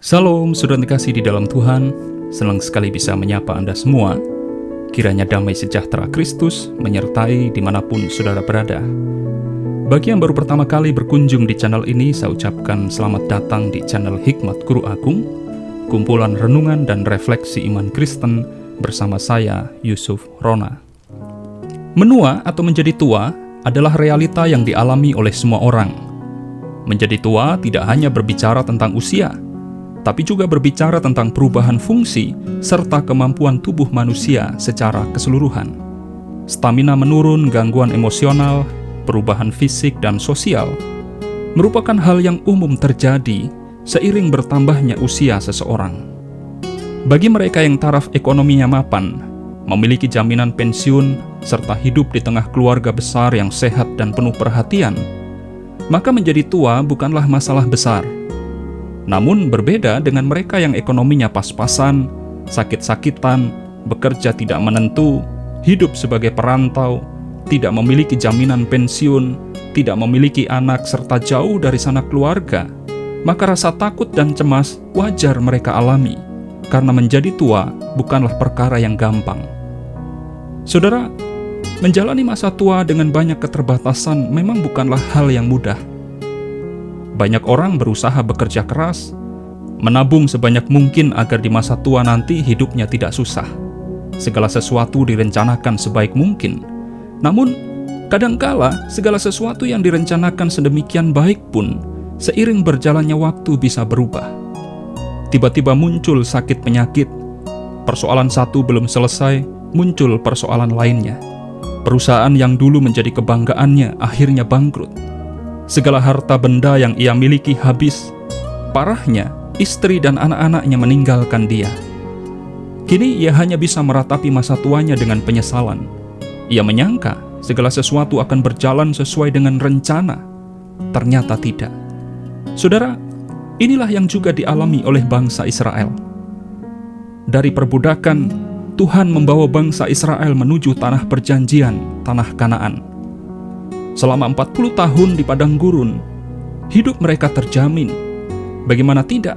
Salam, saudara terkasih di dalam Tuhan. Senang sekali bisa menyapa Anda semua. Kiranya damai sejahtera Kristus menyertai dimanapun saudara berada. Bagi yang baru pertama kali berkunjung di channel ini, saya ucapkan selamat datang di channel Hikmat Guru Agung, kumpulan renungan dan refleksi iman Kristen bersama saya, Yusuf Rona. Menua atau menjadi tua adalah realita yang dialami oleh semua orang. Menjadi tua tidak hanya berbicara tentang usia, tapi juga berbicara tentang perubahan fungsi serta kemampuan tubuh manusia secara keseluruhan. Stamina menurun, gangguan emosional, perubahan fisik dan sosial merupakan hal yang umum terjadi seiring bertambahnya usia seseorang. Bagi mereka yang taraf ekonominya mapan, memiliki jaminan pensiun, serta hidup di tengah keluarga besar yang sehat dan penuh perhatian, maka menjadi tua bukanlah masalah besar. Namun berbeda dengan mereka yang ekonominya pas-pasan, sakit-sakitan, bekerja tidak menentu, hidup sebagai perantau, tidak memiliki jaminan pensiun, tidak memiliki anak serta jauh dari sanak keluarga, maka rasa takut dan cemas wajar mereka alami, karena menjadi tua bukanlah perkara yang gampang. Saudara, menjalani masa tua dengan banyak keterbatasan memang bukanlah hal yang mudah. Banyak orang berusaha bekerja keras, menabung sebanyak mungkin agar di masa tua nanti hidupnya tidak susah. Segala sesuatu direncanakan sebaik mungkin. Namun, kadangkala segala sesuatu yang direncanakan sedemikian baik pun, seiring berjalannya waktu bisa berubah. Tiba-tiba muncul sakit penyakit, persoalan satu belum selesai, muncul persoalan lainnya. Perusahaan yang dulu menjadi kebanggaannya akhirnya bangkrut. Segala harta benda yang ia miliki habis. Parahnya, istri dan anak-anaknya meninggalkan dia. Kini ia hanya bisa meratapi masa tuanya dengan penyesalan. Ia menyangka segala sesuatu akan berjalan sesuai dengan rencana. Ternyata tidak. Saudara, inilah yang juga dialami oleh bangsa Israel. Dari perbudakan, Tuhan membawa bangsa Israel menuju tanah perjanjian, tanah Kanaan. Selama 40 tahun di padang gurun, hidup mereka terjamin. Bagaimana tidak?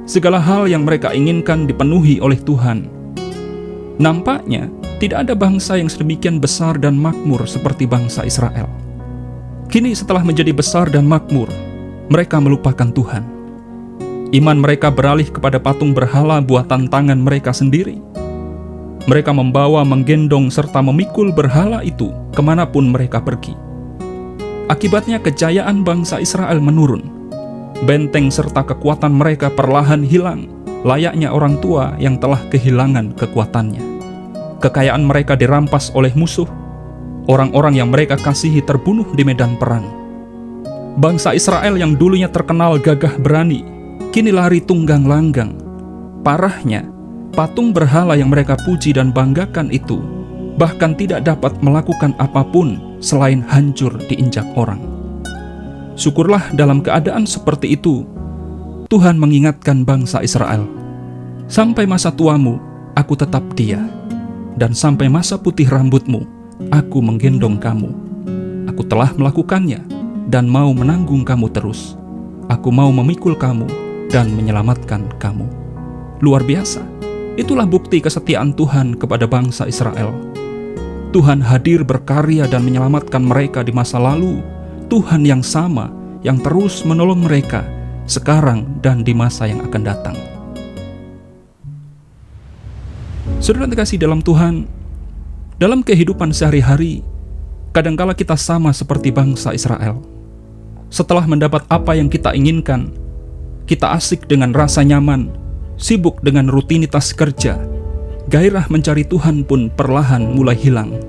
Segala hal yang mereka inginkan dipenuhi oleh Tuhan. Nampaknya tidak ada bangsa yang sedemikian besar dan makmur seperti bangsa Israel. Kini setelah menjadi besar dan makmur, mereka melupakan Tuhan. Iman mereka beralih kepada patung berhala buatan tangan mereka sendiri. Mereka membawa, menggendong, serta memikul berhala itu kemanapun mereka pergi. Akibatnya kejayaan bangsa Israel menurun. Benteng serta kekuatan mereka perlahan hilang, layaknya orang tua yang telah kehilangan kekuatannya. Kekayaan mereka dirampas oleh musuh. Orang-orang yang mereka kasihi terbunuh di medan perang. Bangsa Israel yang dulunya terkenal gagah berani, kini lari tunggang langgang. Parahnya, patung berhala yang mereka puji dan banggakan itu bahkan tidak dapat melakukan apapun selain hancur diinjak orang. Syukurlah dalam keadaan seperti itu, Tuhan mengingatkan bangsa Israel, "Sampai masa tuamu, aku tetap dia, dan sampai masa putih rambutmu, aku menggendong kamu. Aku telah melakukannya, dan mau menanggung kamu terus. Aku mau memikul kamu, dan menyelamatkan kamu." Luar biasa. Itulah bukti kesetiaan Tuhan kepada bangsa Israel. Tuhan hadir berkarya dan menyelamatkan mereka di masa lalu. Tuhan yang sama, yang terus menolong mereka sekarang dan di masa yang akan datang. Saudara terkasih dalam Tuhan, dalam kehidupan sehari-hari, kadangkala kita sama seperti bangsa Israel. Setelah mendapat apa yang kita inginkan, kita asik dengan rasa nyaman, sibuk dengan rutinitas kerja. Gairah mencari Tuhan pun perlahan mulai hilang.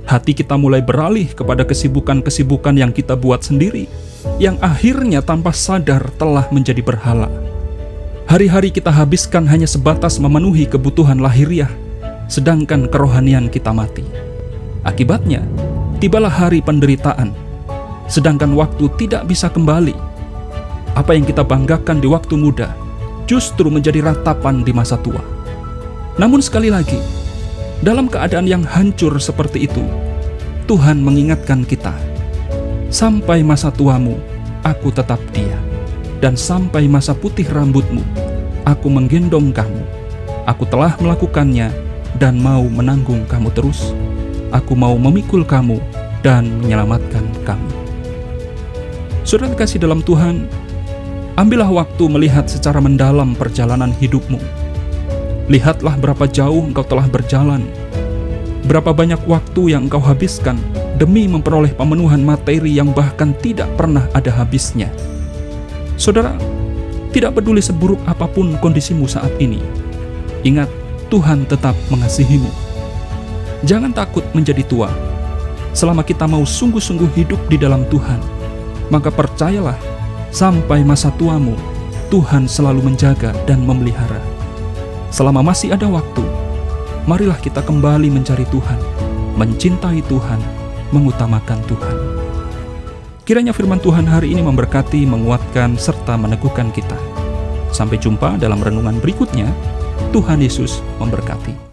Hati kita mulai beralih kepada kesibukan-kesibukan yang kita buat sendiri, yang akhirnya tanpa sadar telah menjadi berhala. Hari-hari kita habiskan hanya sebatas memenuhi kebutuhan lahiriah, sedangkan kerohanian kita mati. Akibatnya, tibalah hari penderitaan, sedangkan waktu tidak bisa kembali. Apa yang kita banggakan di waktu muda, justru menjadi ratapan di masa tua. Namun sekali lagi, dalam keadaan yang hancur seperti itu, Tuhan mengingatkan kita, "Sampai masa tuamu, aku tetap dia, dan sampai masa putih rambutmu, aku menggendong kamu. Aku telah melakukannya dan mau menanggung kamu terus. Aku mau memikul kamu dan menyelamatkan kamu. Saudara kasih dalam Tuhan, ambillah waktu melihat secara mendalam perjalanan hidupmu. Lihatlah berapa jauh engkau telah berjalan, berapa banyak waktu yang engkau habiskan demi memperoleh pemenuhan materi yang bahkan tidak pernah ada habisnya. Saudara, tidak peduli seburuk apapun kondisimu saat ini, ingat, Tuhan tetap mengasihimu. Jangan takut menjadi tua. Selama kita mau sungguh-sungguh hidup di dalam Tuhan, maka percayalah, sampai masa tuamu, Tuhan selalu menjaga dan memelihara. Selama masih ada waktu, marilah kita kembali mencari Tuhan, mencintai Tuhan, mengutamakan Tuhan. Kiranya firman Tuhan hari ini memberkati, menguatkan, serta meneguhkan kita. Sampai jumpa dalam renungan berikutnya. Tuhan Yesus memberkati.